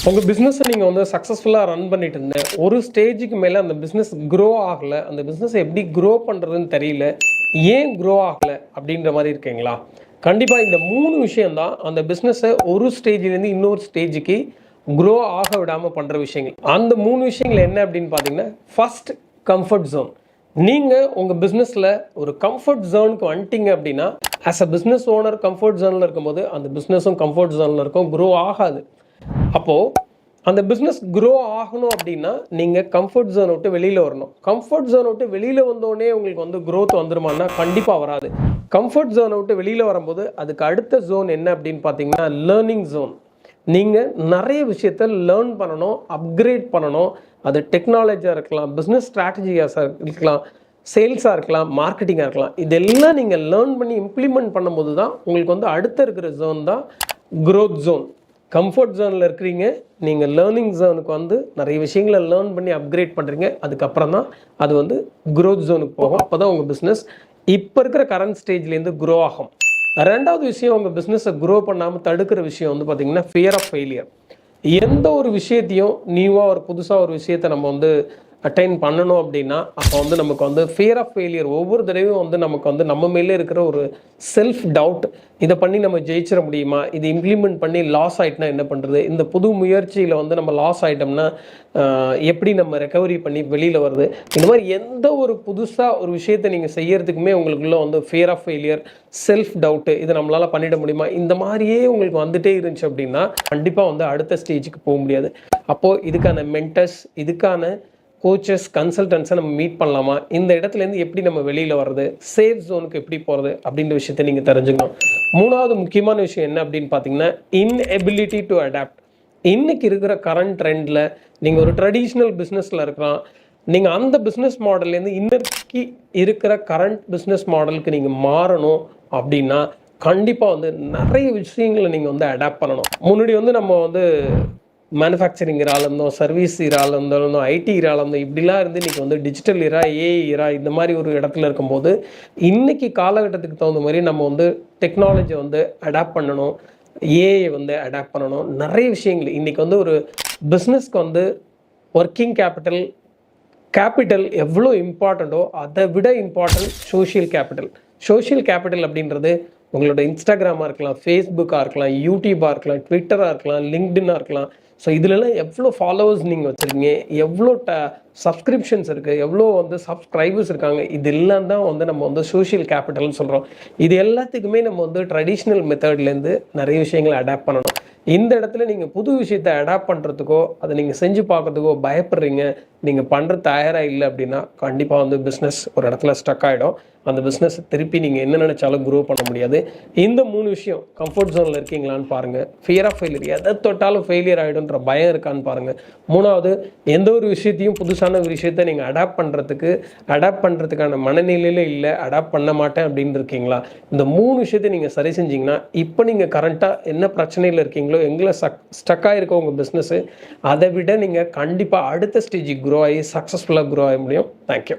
உங்கள் பிஸ்னஸை நீங்கள் வந்து சக்ஸஸ்ஃபுல்லாக ரன் பண்ணிட்டு இருந்தேன், ஒரு ஸ்டேஜுக்கு மேலே அந்த பிஸ்னஸ் க்ரோ ஆகலை, அந்த பிஸ்னஸை எப்படி க்ரோ பண்ணுறதுன்னு தெரியல, ஏன் க்ரோ ஆகலை அப்படின்ற மாதிரி இருக்கீங்களா? கண்டிப்பாக இந்த 3 விஷயம்தான் அந்த பிஸ்னஸை ஒரு ஸ்டேஜ்லேருந்து இன்னொரு ஸ்டேஜுக்கு க்ரோ ஆக விடாமல் பண்ணுற விஷயங்கள். அந்த 3 விஷயங்கள் என்ன அப்படின்னு பார்த்தீங்கன்னா, ஃபர்ஸ்ட் கம்ஃபர்ட் ஜோன். நீங்கள் உங்கள் பிஸ்னஸில் ஒரு கம்ஃபர்ட் ஜோனுக்கு வந்துட்டீங்க அப்படின்னா, as a business owner comfort ஜோனில் இருக்கும்போது அந்த பிஸ்னஸும் கம்ஃபர்ட் ஜோனில் இருக்கும், க்ரோ ஆகாது. அப்போது அந்த பிஸ்னஸ் க்ரோ ஆகணும் அப்படின்னா நீங்கள் கம்ஃபர்ட் ஜோனை விட்டு வெளியில் வரணும். கம்ஃபர்ட் ஜோனை விட்டு வெளியில் வந்தோடனே உங்களுக்கு வந்து க்ரோத் வந்துருமான்னா கண்டிப்பாக வராது. கம்ஃபர்ட் ஜோனை விட்டு வெளியில் வரும்போது அதுக்கு அடுத்த ஜோன் என்ன அப்படின்னு பார்த்தீங்கன்னா, லேர்னிங் ஜோன். நீங்கள் நிறைய விஷயத்த லேர்ன் பண்ணணும், அப்கிரேட் பண்ணணும். அது டெக்னாலஜியாக இருக்கலாம், பிஸ்னஸ் ஸ்ட்ராட்டஜியாக இருக்கலாம், சேல்ஸாக இருக்கலாம், மார்க்கெட்டிங்காக இருக்கலாம். இதெல்லாம் நீங்கள் லேர்ன் பண்ணி இம்ப்ளிமெண்ட் பண்ணும்போது தான் உங்களுக்கு வந்து அடுத்த இருக்கிற ஜோன் தான் க்ரோத் ஜோன். கம்ஃபர்ட் ஜோனில் இருக்கிறீங்க, நீங்கள் லேர்னிங் ஜோனுக்கு வந்து நிறைய விஷயங்களை லேர்ன் பண்ணி அப்கிரேட் பண்ணுறீங்க, அதுக்கப்புறம் தான் அது வந்து க்ரோத் ஜோனுக்கு போகும். அப்போ தான் உங்கள் பிஸ்னஸ் இப்போ இருக்கிற கரண்ட் ஸ்டேஜ்லேருந்து க்ரோ ஆகும். ரெண்டாவது விஷயம், உங்கள் பிஸ்னஸை க்ரோ பண்ணாமல் தடுக்கிற விஷயம் வந்து பார்த்திங்கன்னா ஃபியர் ஆஃப் ஃபெயிலியர். எந்த ஒரு விஷயத்தையும் நியூவாக ஒரு புதுசாக ஒரு விஷயத்தை நம்ம வந்து அட்டைன் பண்ணணும் அப்படின்னா அப்போ வந்து நமக்கு வந்து ஃபியர் ஆஃப் ஃபெயிலியர் ஒவ்வொரு தடவையும் வந்து நமக்கு வந்து நம்ம மேலே இருக்கிற ஒரு செல்ஃப் டவுட். இதை பண்ணி நம்ம ஜெயிச்சிட முடியுமா, இது இம்ப்ளிமெண்ட் பண்ணி லாஸ் ஆகிட்டுனா என்ன பண்ணுறது, இந்த புது முயற்சியில் வந்து நம்ம லாஸ் ஆகிட்டோம்னா எப்படி நம்ம ரெக்கவரி பண்ணி வெளியில் வருது. இந்த மாதிரி எந்த ஒரு புதுசாக ஒரு விஷயத்தை நீங்கள் செய்யறதுக்குமே உங்களுக்குள்ள வந்து fear of failure, self doubt, இதை நம்மளால் பண்ணிட முடியுமா, இந்த மாதிரியே உங்களுக்கு வந்துட்டே இருந்துச்சு அப்படின்னா கண்டிப்பாக வந்து அடுத்த ஸ்டேஜுக்கு போக முடியாது. அப்போது இதுக்கான மென்டர்ஸ், இதுக்கான கோச்சஸ், கன்சல்டன்ஸை நம்ம மீட் பண்ணலாமா, இந்த இடத்துலேருந்து எப்படி நம்ம வெளியில் வர்றது, சேஃப் ஜோனுக்கு எப்படி போகிறது அப்படின்ற விஷயத்தை நீங்கள் தெரிஞ்சுக்கணும். மூணாவது முக்கியமான விஷயம் என்ன அப்படின்னு பார்த்தீங்கன்னா, இன்எபிலிட்டி டு அடாப்ட். இன்னைக்கு இருக்கிற கரண்ட் ட்ரெண்டில் நீங்கள் ஒரு ட்ரெடிஷ்னல் பிஸ்னஸில் இருக்கலாம், நீங்கள் அந்த பிஸ்னஸ் மாடல்லேருந்து இன்னைக்கு இருக்கிற கரண்ட் பிஸ்னஸ் மாடலுக்கு நீங்கள் மாறணும் அப்படின்னா கண்டிப்பாக வந்து நிறைய விஷயங்களை நீங்கள் வந்து அடாப்ட் பண்ணணும். முன்னாடி வந்து நம்ம வந்து மேனுஃபேக்சரிங் இரால் இருந்தோம், சர்வீஸ் இரால் இருந்தோம், ஐடி இரால் இருந்தோம், இப்படிலாம் இருந்து இன்றைக்கி வந்து டிஜிட்டல் இரா, ஏஐ இரா, இந்த மாதிரி ஒரு இடத்துல இருக்கும்போது இன்றைக்கி காலகட்டத்துக்கு தகுந்த மாதிரி நம்ம வந்து டெக்னாலஜியை வந்து அடாப்ட் பண்ணணும், ஏஐ வந்து அடாப்ட் பண்ணணும். நிறைய விஷயங்கள் இன்றைக்கி வந்து ஒரு பிஸ்னஸ்க்கு வந்து ஒர்க்கிங் கேபிட்டல் எவ்வளோ இம்பார்ட்டண்ட்டோ அதை விட important social capital. Social capital அப்படின்றது உங்களோட இன்ஸ்டாகிராமாக இருக்கலாம், ஃபேஸ்புக்காக இருக்கலாம், யூடியூபாக இருக்கலாம், ட்விட்டராக இருக்கலாம், லிங்க்டின்னாக இருக்கலாம். ஸோ இதிலலாம் எவ்வளோ ஃபாலோவர்ஸ் நீங்கள் வச்சுருக்கீங்க, எவ்வளோ சப்ஸ்கிரிப்ஷன்ஸ் இருக்குது, எவ்வளோ வந்து சப்ஸ்கிரைபர்ஸ் இருக்காங்க, இதெல்லாம் தான் வந்து நம்ம வந்து சோஷியல் கேபிட்டல்னு சொல்கிறோம். இது எல்லாத்துக்குமே நம்ம வந்து ட்ரெடிஷ்னல் மெத்தட்லேருந்து நிறைய விஷயங்களை அடாப்ட் பண்ணணும். இந்த இடத்துல நீங்கள் புது விஷயத்தை அடாப்ட் பண்ணுறதுக்கோ அதை நீங்கள் செஞ்சு பார்க்கறதுக்கோ பயப்படுறீங்க, நீங்கள் பண்ணுற தயாராக இல்லை அப்படின்னா கண்டிப்பாக வந்து பிஸ்னஸ் ஒரு இடத்துல ஸ்டக் ஆகிடும். அந்த பிஸ்னஸ் திருப்பி நீங்கள் என்ன நினச்சாலும் க்ரோ பண்ண முடியாது. இந்த 3 விஷயம், கம்ஃபர்ட் ஜோனில் இருக்கீங்களான்னு பாருங்கள், ஃபியர் ஆஃப் ஃபெயிலியர், எதை தொட்டாலும் ஃபெயிலியர் ஆகிடும்ன்ற பயம் இருக்கான்னு பாருங்கள். மூணாவது, எந்த ஒரு விஷயத்தையும் புதுசான ஒரு விஷயத்தை நீங்கள் அடாப்ட் பண்ணுறதுக்கான மனநிலையில் இல்லை, அடாப்ட் பண்ண மாட்டேன் அப்படின்னு இருக்கீங்களா? இந்த 3 விஷயத்தை நீங்கள் சரி செஞ்சிங்கன்னா இப்போ நீங்கள் கரண்ட்டாக என்ன பிரச்சனையில் இருக்கீங்களோ, எங்களை ஸ்டக் ஆகிருக்க உங்கள் பிஸ்னஸ்ஸு, அதை விட நீங்கள் கண்டிப்பாக அடுத்த ஸ்டேஜுக்கு க்ரோ ஆகி சக்ஸஸ்ஃபுல்லாக க்ரோ ஆக முடியும். தேங்க்யூ.